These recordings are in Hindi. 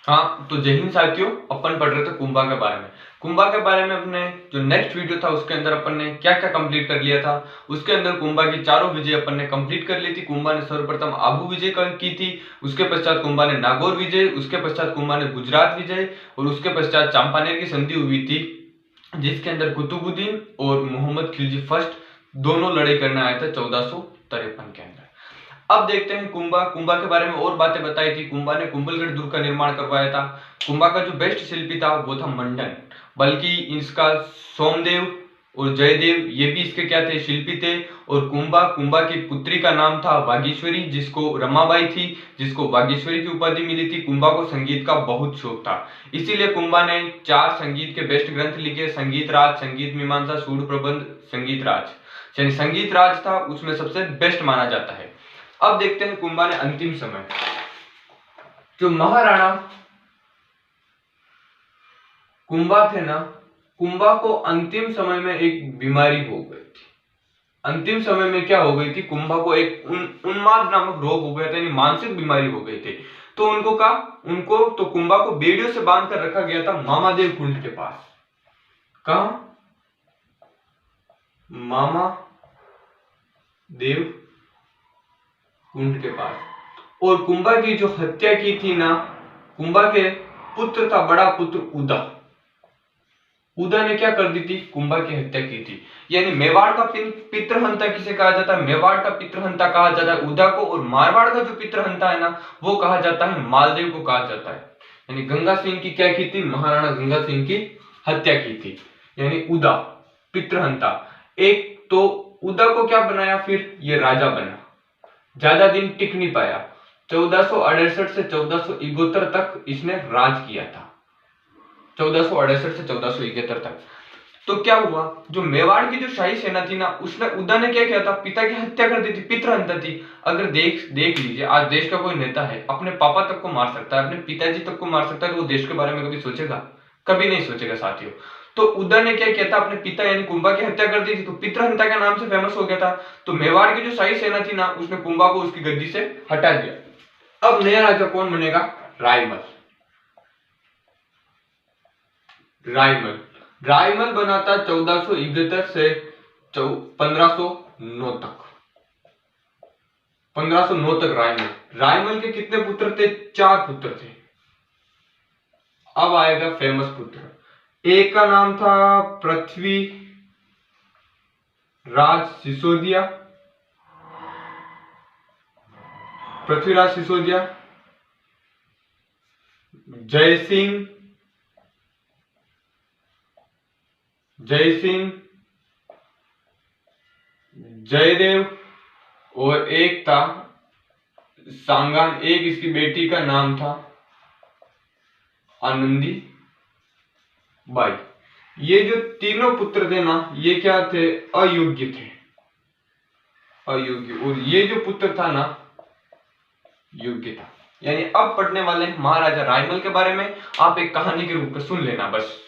हाँ, तो जय हिंद साथियों। अपन पढ़ रहे थे कुंभा के बारे में। कुंभा के बारे में अपने जो नेक्स्ट वीडियो था उसके अंदर अपन ने क्या क्या कंप्लीट कर लिया था। उसके अंदर कुंभा की चारों विजय अपन ने कंप्लीट कर ली थी। कुंभा ने सर्वप्रथम आबू विजय की थी, उसके पश्चात कुंभा ने नागौर विजय, उसके पश्चात कुंभा ने गुजरात विजय और उसके पश्चात चंपानेर की संधि हुई थी जिसके अंदर कुतुबुद्दीन और मोहम्मद खिलजी फर्स्ट दोनों लड़ाई करने आए थे 1453 के अंदर। अब देखते हैं कुंभा के बारे में और बातें बताई थी। कुंभा ने कुंभलगढ़ दुर्ग का निर्माण करवाया था। कुंभा का जो बेस्ट शिल्पी था वो था मंडन, बल्कि इसका सोमदेव और जयदेव ये भी इसके क्या थे, शिल्पी थे। और कुंभा की पुत्री का नाम था वागीश्वरी, जिसको रमाबाई थी, जिसको वागीश्वरी की उपाधि मिली थी। कुंभा को संगीत का बहुत शौक था, इसीलिए कुंभा ने 4 संगीत के बेस्ट ग्रंथ लिखे: संगीत राज, संगीत मीमांसा, सूड प्रबंध, संगीत राज। यानी संगीत राज था उसमें सबसे बेस्ट माना जाता है। अब देखते हैं कुंभा ने अंतिम समय, जो महाराणा कुंभा थे ना, कुंभा को अंतिम समय में एक बीमारी हो गई थी। अंतिम समय में क्या हो गई थी, कुंभा को एक उन्माद नामक रोग हो गया था, यानी मानसिक बीमारी हो गई थी। तो उनको तो कुंभा को बेड़ियों से बांध कर रखा गया था मामादेव कुंड के पास। कहा? मामा देव कुंड के पास। और कुंभा की जो हत्या की थी ना, कुंभा के पुत्र था बड़ा पुत्र उदा ने क्या कर दी थी, कुंभा की हत्या की थी। यानी मेवाड़ का पितृहंता किसे कहा जाता है, मेवाड़ का पितृहंता कहा जाता है उदा को। और मारवाड़ का जो पितृहंता है ना, वो कहा जाता है मालदेव को कहा जाता है। यानी गंगा सिंह की क्या की थी, महाराणा गंगा सिंह की हत्या की थी। यानी उदा पितृहंता। एक तो उदा को क्या बनाया, फिर ये राजा बना, ज्यादा दिन टिक नहीं पाया। 1468 से 1471 तक इसने राज किया था, 1468 से 1471 तक। तो क्या हुआ, जो मेवाड़ की जो शाही सेना थी ना, उसने उदा ने क्या किया था, पिता की हत्या कर दी थी, पितृहंता थी। अगर देख लीजिए, आज देश का कोई नेता है अपने पापा तक को मार सकता है, अपने पिताजी तक को मार सकता है, तो वो देश के बारे में कभी सोचेगा? कभी नहीं सोचेगा साथियों। तो उदा ने क्या किया था, अपने पिता यानी कुंभा की हत्या कर दी थी, तो पितृहंता के नाम से फेमस हो गया था। तो मेवाड़ की जो शाही सेना थी ना, उसने कुंभा को उसकी गद्दी से हटा दिया। अब नया राजा कौन बनेगा, रायमल। रायमल बना था 1471 से 1509 तक। 1509 तक रायमल के कितने पुत्र थे, 4 पुत्र थे। अब आएगा फेमस पुत्र। एक का नाम था पृथ्वी राज सिसोदिया, पृथ्वीराज सिसोदिया। जय सिंह, जयदेव। और एक था सांगान, एक इसकी बेटी का नाम था आनंदी बाई। ये जो तीनों पुत्र थे ना, ये क्या थे, अयोग्य थे, अयोग्य। और ये जो पुत्र था ना, योग्य था। यानी अब पढ़ने वाले हैं महाराजा रायमल के बारे में। आप एक कहानी के रूप में सुन लेना बस।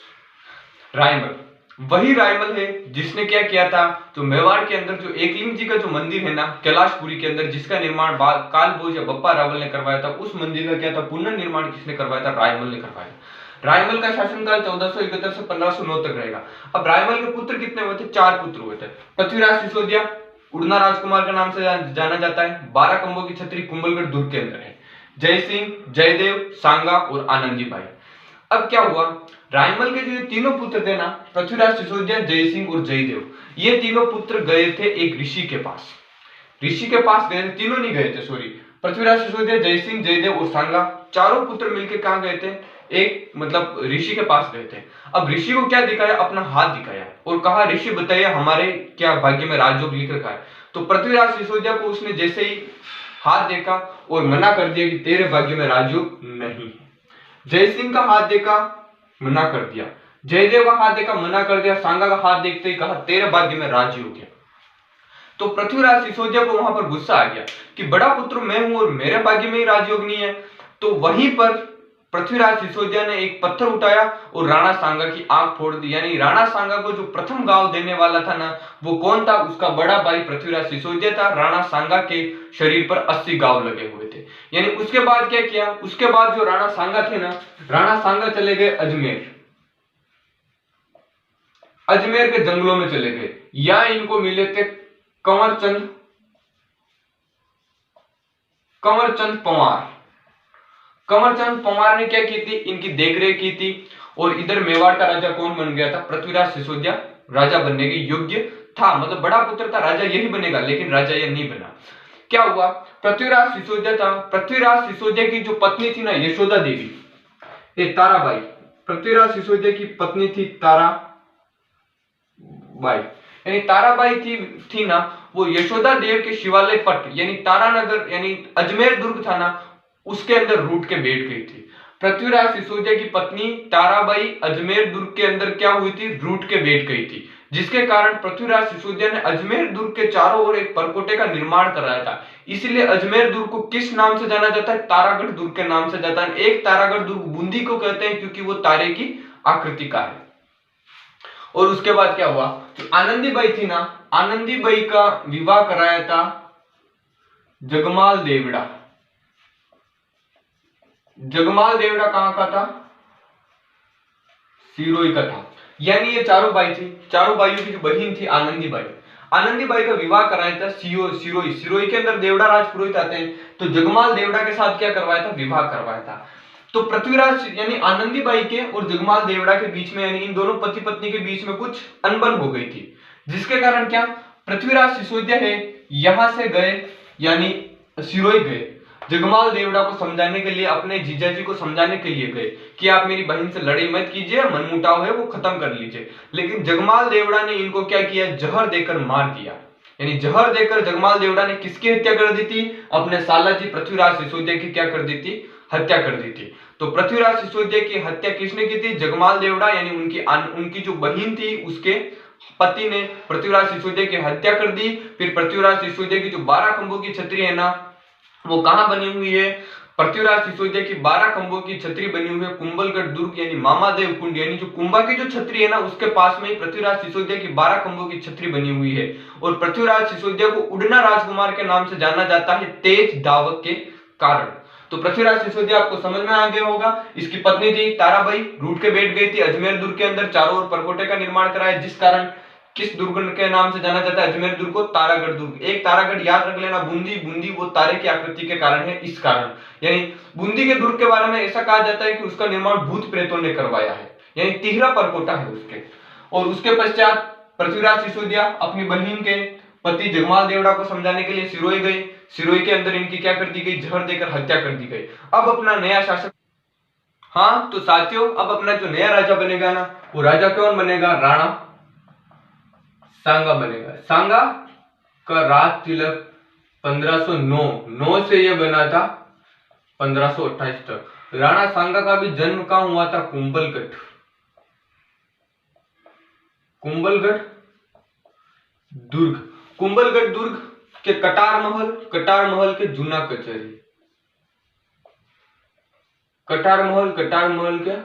रायमल वही रायमल है जिसने क्या किया था, तो मेवाड़ के अंदर जो एकलिंग जी का जो मंदिर है ना, कैलाशपुरी के अंदर, जिसका निर्माण कालभोज या बप्पा रावल ने करवाया था, उस मंदिर का क्या था, पुनर्निर्माण किसने करवाया था, रायमल ने करवाया। रायमल का शासनकाल 1471 से 1509 तक रहेगा। अब रायमल के पुत्र कितने हुए थे, 4 पुत्र हुए थे। पृथ्वीराज सिसोदिया उड़ना राजकुमार के नाम से जाना जाता है, 12 खंभों की छतरी कुंभलगढ़ दुर्ग के अंदर है। जय सिंह, जयदेव, सांगा और आनंदीबाई। अब क्या हुआ, रायमल के जो तीनों पुत्र थे ना, पृथ्वीराज सिसोदिया, जय सिंह और जयदेव, ये तीनों पुत्र गए थे एक ऋषि के पास। ऋषि के पास गए थे, तीनों नहीं गए थे, सॉरी, पृथ्वीराज सिसोदिया, जय सिंह, जयदेव और सांगा, चारों पुत्र मिलकर कहां गए थे, एक मतलब ऋषि के पास गए थे। अब ऋषि को क्या दिखाया, अपना हाथ दिखाया और कहा, ऋषि बताइए हमारे क्या भाग्य में राजयोग लिख रखा है। तो पृथ्वीराज सिसोदिया को उसने जैसे ही हाथ देखा और मना कर दिया कि तेरे भाग्य में राजयोग नहीं है। जय सिंह का हाथ देखा, मना कर दिया। जयदेव का हाथ देखा, मना कर दिया। सांगा का हाथ देखते ही कहा, तेरे भाग्य में राजयोग है। तो पृथ्वीराज सिसोदिया को वहां पर गुस्सा आ गया कि बड़ा पुत्र मैं हूं और मेरे भाग्य में ही राजयोग नहीं है। तो वहीं पर पृथ्वीराज सिसोदिया ने एक पत्थर उठाया और राणा सांगा की आंख फोड़ दी। यानी राणा सांगा को जो प्रथम गांव देने वाला था ना, वो कौन था? उसका बड़ा भाई पृथ्वीराज सिसोदिया था। राणा सांगा के शरीर पर 80 गांव लगे हुए थे। यानी उसके बाद क्या किया? उसके बाद जो राणा सांगा थे ना, राणा सांगा चले गए अजमेर। अजमेर के जंगलों में चले गए। या इनको मिले थे कंवरचंद पंवार। कंवरचंद पंवार ने क्या की थी? इनकी देखरेख की थी। और इधर मेवाड़ का राजा कौन बन गया था? पृथ्वीराज सिसोदिया राजा बनने के योग्य था, मतलब बड़ा पुत्र था, राजा यही बनेगा, लेकिन राजा यह नहीं बना। क्या हुआ? पृथ्वीराज सिसोदिया था, पृथ्वीराज सिसोदिया की जो पत्नी थी ना, यशोदा देवी, ये ताराबाई, पृथ्वीराज सिसोदिया की पत्नी थी ताराबाई। यानी ताराबाई थी ना, वो यशोदा देव के शिवालय पट यानी तारानगर यानी अजमेर दुर्ग था ना, उसके अंदर रूठ के बैठ गई थी। पृथ्वीराज सिसोदिया की पत्नी ताराबाई अजमेर दुर्ग के अंदर क्या हुई थी? रूठ के बैठ गई थी, जिसके कारण पृथ्वीराज सिसोदिया ने अजमेर दुर्ग के चारों ओर एक परकोटे का निर्माण कराया था। इसलिए अजमेर दुर्ग को किस नाम से जाना जाता है? तारागढ़ दुर्ग के नाम से जाता है। एक तारागढ़ दुर्ग बूंदी को कहते हैं क्योंकि वो तारे की आकृति का है। और उसके बाद क्या हुआ? जो आनंदी बाई थी ना, आनंदी बाई का विवाह कराया था जगमाल देवड़ा। जगमाल देवड़ा कहां का था? सिरोही का था। यानी ये चारों भाई थी, चारों भाइयों की जो बहन थी आनंदी बाई, आनंदी बाई का विवाह कराया था सिरोही। सिरोही के अंदर देवड़ा राज पुरोहित आते हैं, तो जगमाल देवड़ा के साथ क्या करवाया था? विवाह करवाया था। तो पृथ्वीराज यानी आनंदी बाई के और जगमाल देवड़ा के बीच में, यानी इन दोनों पति पत्नी के बीच में कुछ अनबन हो गई थी, जिसके कारण क्या? पृथ्वीराज सिसोदिया है यहां से गए, यानी सिरोही गए, जगमाल देवड़ा को समझाने के लिए, अपने जीजाजी को समझाने के लिए गए कि आप मेरी बहन से लड़ाई मत कीजिए, मनमुटाव है वो खत्म कर लीजिए। लेकिन जगमाल देवड़ा ने इनको क्या किया? जहर देकर मार दिया। यानी जहर देकर जगमाल देवड़ा ने किसकी हत्या कर दी थी? अपने सालाजी पृथ्वीराज सिसोदिया की क्या कर दी थी? हत्या कर दी थी। तो पृथ्वीराज सिसोदिया की हत्या किसने की थी? जगमाल देवड़ा, यानी उनकी जो बहन थी उसके पति ने पृथ्वीराज सिसोदिया की हत्या कर दी। फिर पृथ्वीराज सिसोदिया की जो 12 खंभों की छतरी है ना, वो कहां बनी हुई है? पृथ्वीराज सिसोदिया की 12 खंभों की छतरी बनी हुई है कुंभलगढ़ दुर्ग, यानी मामादेव कुंड, यानी जो कुंभा की जो छतरी है ना, उसके पास में ही पृथ्वीराज सिसोदिया की 12 खंभों की छतरी बनी हुई है। और पृथ्वीराज सिसोदिया को उड़ना राजकुमार के नाम से जाना जाता है, तेज दावक के कारण। तो पृथ्वीराज सिसोदिया आपको समझ में आ गया होगा। इसकी पत्नी थी ताराबाई, रूठ के बैठ गई थी अजमेर दुर्ग के अंदर, चारों ओर परकोटे का निर्माण कराया, जिस कारण किस दुर्ग के नाम से जाना जाता है? अजमेर दुर्ग को तारागढ़ दुर्ग। एक तारागढ़ याद रख लेना, बूंदी, बूंदी वो तारे की आकृति के कारण है, इस कारण। यानी बूंदी के दुर्ग के बारे में ऐसा कहा जाता है कि उसका निर्माण भूत प्रेतों ने करवाया है, यानी तिहरा परकोटा है उसके। और उसके पश्चात पृथ्वीराज सिसोदिया अपनी बहन के पति जगमाल देवड़ा को समझाने के लिए सिरोही गए। सिरोही के अंदर इनकी क्या कर दी गई? जहर देकर हत्या कर दी गई। अब अपना नया शासक, हाँ तो साथियों, अब अपना जो नया राजा बनेगा ना, वो राजा कौन बनेगा? राणा सांगा बनेगा। सांगा का राज तिलक 1509 से यह बना था 1528 तक। राणा सांगा का भी जन्म कहां हुआ था? कुंभलगढ़। कुंभलगढ़ दुर्ग, कुंभलगढ़ दुर्ग के कटार महल के जूना कचहरी, कटार महल के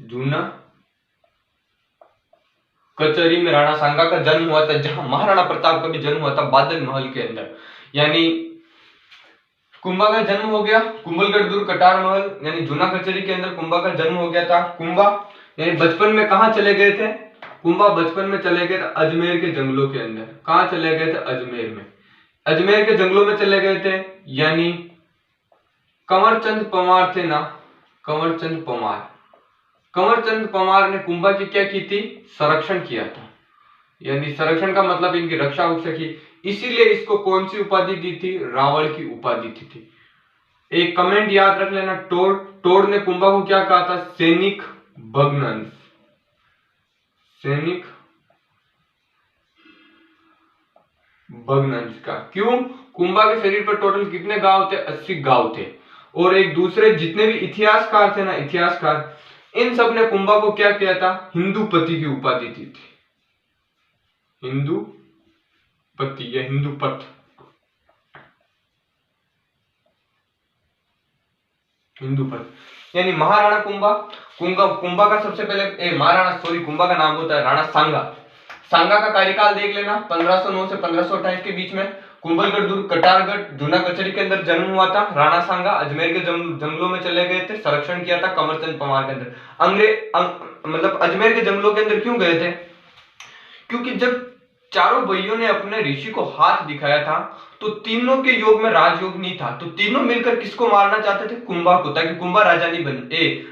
जूना कचहरी में राणा सांगा का जन्म हुआ था, जहां महाराणा प्रताप का भी जन्म हुआ था, बादल महल के अंदर। यानी कुंभा का जन्म हो गया कुंभलगढ़ दुर्ग कटार महल यानी जूना कचहरी के अंदर, कुंभा का जन्म हो गया था। कुंभा यानी बचपन में कहां चले गए थे? कुंभा बचपन में चले गए थे अजमेर के जंगलों के अंदर। कहां चले गए थे? अजमेर में, अजमेर के जंगलों में चले गए थे। यानी कंवरचंद पंवार थे ना, कंवरचंद पंवार ने कुंभा की क्या की थी? संरक्षण किया था। यानी संरक्षण का मतलब इनकी रक्षा हो सकी, इसीलिए इसको कौन सी उपाधि दी थी? रावण की उपाधि दी थी। एक कमेंट याद रख लेना, टोड ने कुंभा को क्या कहा था? सैनिक भग्नांश, सैनिक भग्नांश का। क्यों? कुंभा के शरीर पर टोटल कितने घाव थे? 80 घाव थे। और एक दूसरे जितने भी इतिहासकार थे ना, इतिहासकार, इन सब ने कुंभा को क्या किया था? हिंदूपति की उपाधि दी थी, हिंदूपति या हिंदूपत। हिंदुपत यानी महाराणा कुंभा कुंभा का सबसे पहले महाराणा कुंभा का नाम होता है राणा सांगा। सांगा का कार्यकाल देख लेना 1509 से 1528 के बीच में कुंभलगढ़ दुर्ग कटारगढ़ जूना कचहरी के अंदर जन्म हुआ था। राणा सांगा अजमेर के जंगलों में चले गए थे, संरक्षण किया था कंवरचंद पवार के अंदर। मतलब अजमेर के जंगलों के अंदर क्यों गए थे? क्योंकि जब चारों भाइयों ने अपने ऋषि को हाथ दिखाया था तो तीनों के योग में राजयोग नहीं था, तो तीनों मिलकर किसको मारना चाहते थे? कुंभा को, ताकि कुंभा राजा नहीं बन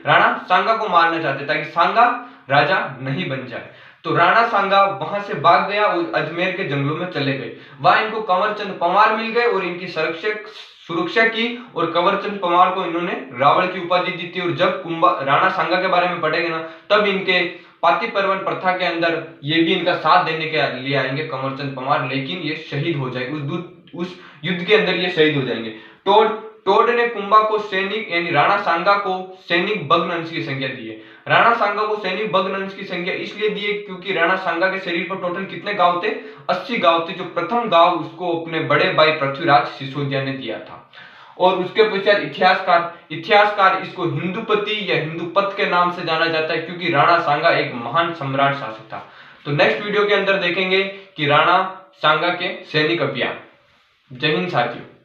राणा सांगा को मारना चाहते ताकि सांगा राजा नहीं बन जाए। तो राणा सांगा वहां से भाग गया और अजमेर के जंगलों में चले गए। वहां इनको कंवरचंद पवार मिल गए और इनकी सुरक्षा की और कंवरचंद पवार को इन्होंने रावण की उपाधि दी थी। और जब राणा सांगा के बारे में पढ़ेंगे ना तब इनके पाती पर्वन प्रथा के अंदर ये भी इनका साथ देने के लिए आएंगे कंवरचंद पवार, लेकिन ये शहीद हो जाएंगे उस युद्ध के अंदर, ये शहीद हो जाएंगे। टोड ने कुंभा को सैनिक यानी राणा सांगा को सैनिक भग्न अंश की संज्ञा दी है। राणा सांगा को सैनिक भग्न अंश की संज्ञा इसलिए दी है क्योंकि राणा सांगा के शरीर पर टोटल कितने गांव थे? 80 गांव थे, जो प्रथम गांव उसको अपने बड़े भाई पृथ्वीराज सिसोदिया ने दिया था। और उसके पश्चात इतिहासकार इसको हिंदुपति या हिंदुपत के नाम से जाना जाता है क्योंकि राणा सांगा एक महान सम्राट शासक था। तो नेक्स्ट वीडियो के अंदर देखेंगे कि राणा सांगा के सैनिक अभियान। जय हिंद साथियों।